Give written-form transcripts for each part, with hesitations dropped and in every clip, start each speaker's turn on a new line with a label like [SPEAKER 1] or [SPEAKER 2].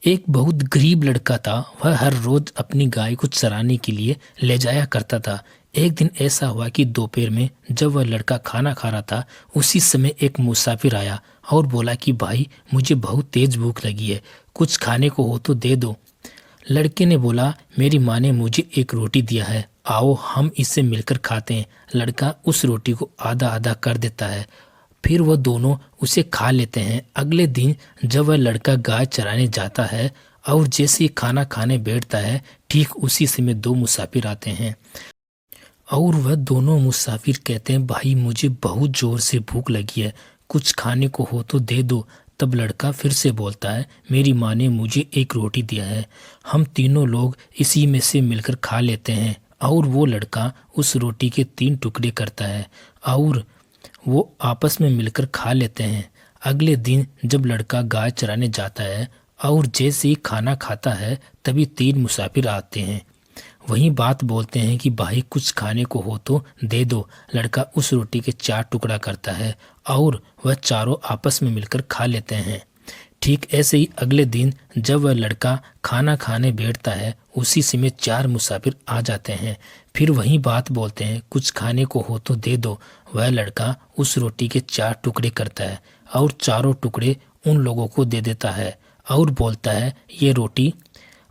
[SPEAKER 1] एक बहुत गरीब लड़का था। वह हर रोज अपनी गाय को चराने के लिए ले जाया करता था। एक दिन ऐसा हुआ कि दोपहर में जब वह लड़का खाना खा रहा था, उसी समय एक मुसाफिर आया और बोला कि भाई, मुझे बहुत तेज भूख लगी है, कुछ खाने को हो तो दे दो। लड़के ने बोला, मेरी माँ ने मुझे एक रोटी दिया है, आओ हम इससे मिलकर खाते हैं। लड़का उस रोटी को आधा आधा कर देता है, फिर वह दोनों उसे खा लेते हैं। अगले दिन जब वह लड़का गाय चराने जाता है और जैसे ही खाना खाने बैठता है, ठीक उसी समय दो मुसाफिर आते हैं और वह दोनों मुसाफिर कहते हैं, भाई मुझे बहुत जोर से भूख लगी है, कुछ खाने को हो तो दे दो। तब लड़का फिर से बोलता है, मेरी माँ ने मुझे एक रोटी दिया है, हम तीनों लोग इसी में से मिलकर खा लेते हैं। और वो लड़का उस रोटी के 3 टुकड़े करता है और वो आपस में मिलकर खा लेते हैं। अगले दिन जब लड़का गाय चराने जाता है और जैसे ही खाना खाता है, तभी 3 मुसाफिर आते हैं। वही बात बोलते हैं कि भाई कुछ खाने को हो तो दे दो। लड़का उस रोटी के 4 टुकड़ा करता है और वह चारों आपस में मिलकर खा लेते हैं। ठीक ऐसे ही अगले दिन जब वह लड़का खाना खाने बैठता है, उसी समय 4 मुसाफिर आ जाते हैं। फिर वही बात बोलते हैं, कुछ खाने को हो तो दे दो। वह लड़का उस रोटी के 4 टुकड़े करता है और चारों टुकड़े उन लोगों को दे देता है और बोलता है, ये रोटी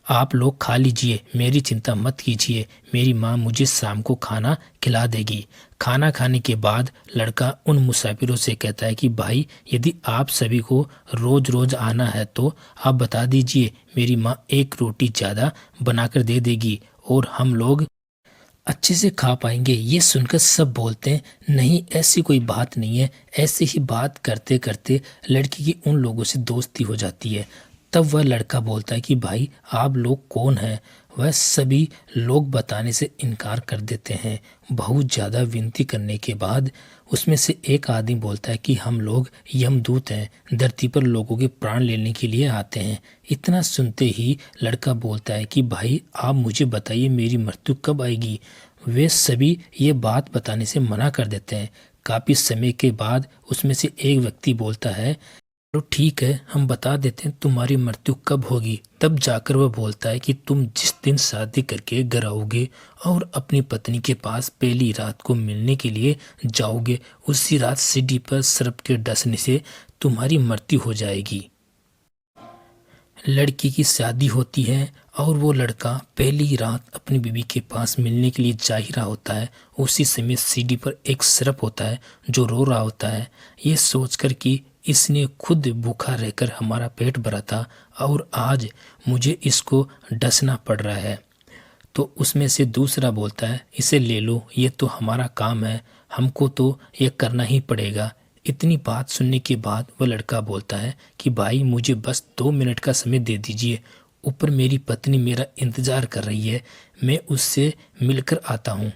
[SPEAKER 1] आप लोग खा लीजिए, मेरी चिंता मत कीजिए, मेरी माँ मुझे शाम को खाना खिला देगी। खाना खाने के बाद लड़का उन मुसाफिरों से कहता है कि भाई, यदि आप सभी को रोज रोज आना है तो आप बता दीजिए, मेरी माँ एक रोटी ज़्यादा बनाकर दे देगी और हम लोग अच्छे से खा पाएंगे। ये सुनकर सब बोलते हैं, नहीं ऐसी कोई बात नहीं है। ऐसे ही बात करते करते लड़की की उन लोगों से दोस्ती हो जाती है। तब वह लड़का बोलता है कि भाई, आप लोग कौन हैं? वह सभी लोग बताने से इनकार कर देते हैं। बहुत ज़्यादा विनती करने के बाद उसमें से एक आदमी बोलता है कि हम लोग यमदूत हैं, धरती पर लोगों के प्राण लेने के लिए आते हैं। इतना सुनते ही लड़का बोलता है कि भाई, आप मुझे बताइए, मेरी मृत्यु कब आएगी? वे सभी ये बात बताने से मना कर देते हैं। काफ़ी समय के बाद उसमें से एक व्यक्ति बोलता है, तो ठीक है, हम बता देते हैं तुम्हारी मृत्यु कब होगी। तब जाकर वह बोलता है कि तुम जिस दिन शादी करके घर आओगे और अपनी पत्नी के पास पहली रात को मिलने के लिए जाओगे, उसी रात सीढ़ी पर सर्प के डसने से तुम्हारी मृत्यु हो जाएगी। लड़की की शादी होती है और वो लड़का पहली रात अपनी बीवी के पास मिलने के लिए जा ही रहा होता है। उसी समय सीढ़ी पर एक सर्प होता है जो रो रहा होता है, ये सोचकर कि इसने खुद भूखा रहकर हमारा पेट भरा था और आज मुझे इसको डसना पड़ रहा है। तो उसमें से दूसरा बोलता है, इसे ले लो, ये तो हमारा काम है, हमको तो ये करना ही पड़ेगा। इतनी बात सुनने के बाद वह लड़का बोलता है कि भाई, मुझे बस 2 मिनट का समय दे दीजिए, ऊपर मेरी पत्नी मेरा इंतज़ार कर रही है, मैं उससे मिलकर आता हूँ,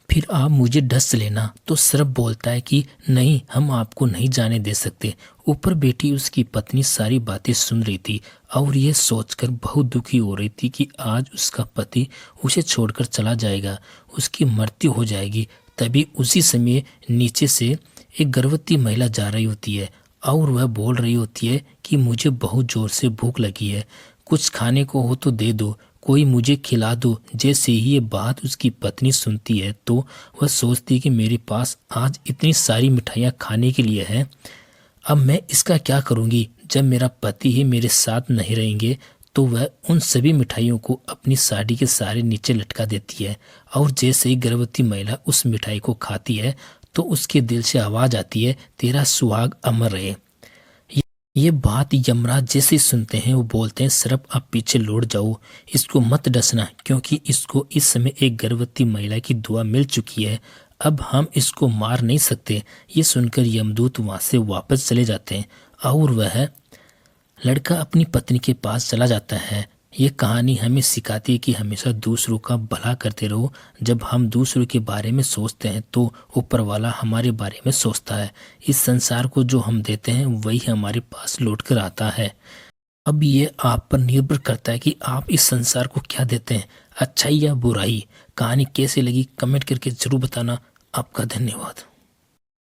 [SPEAKER 1] फिर आप मुझे डस लेना। तो सर्प बोलता है कि नहीं, हम आपको नहीं जाने दे सकते। ऊपर बैठी उसकी पत्नी सारी बातें सुन रही थी और यह सोचकर बहुत दुखी हो रही थी कि आज उसका पति उसे छोड़कर चला जाएगा, उसकी मृत्यु हो जाएगी। तभी उसी समय नीचे से एक गर्भवती महिला जा रही होती है और वह बोल रही होती है कि मुझे बहुत ज़ोर से भूख लगी है, कुछ खाने को हो तो दे दो, कोई मुझे खिला दो। जैसे ही ये बात उसकी पत्नी सुनती है तो वह सोचती है कि मेरे पास आज इतनी सारी मिठाइयाँ खाने के लिए हैं, अब मैं इसका क्या करूँगी? जब मेरा पति ही मेरे साथ नहीं रहेंगे तो वह उन सभी मिठाइयों को अपनी साड़ी के सारे नीचे लटका देती है और जैसे ही गर्भवती महिला उस मिठाई को खाती है तो उसके दिल से आवाज़ आती है, तेरा सुहाग अमर रहे। ये बात यमराज जैसे ही सुनते हैं वो बोलते हैं, सर्प आप पीछे लौट जाओ, इसको मत डसना, क्योंकि इसको इस समय एक गर्भवती महिला की दुआ मिल चुकी है, अब हम इसको मार नहीं सकते। ये सुनकर यमदूत वहाँ से वापस चले जाते हैं और वह लड़का अपनी पत्नी के पास चला जाता है। ये कहानी हमें सिखाती है कि हमेशा दूसरों का भला करते रहो। जब हम दूसरों के बारे में सोचते हैं तो ऊपर वाला हमारे बारे में सोचता है। इस संसार को जो हम देते हैं वही हमारे पास लौट कर आता है। अब ये आप पर निर्भर करता है कि आप इस संसार को क्या देते हैं, अच्छाई या बुराई। कहानी कैसे लगी कमेंट करके ज़रूर बताना। आपका धन्यवाद।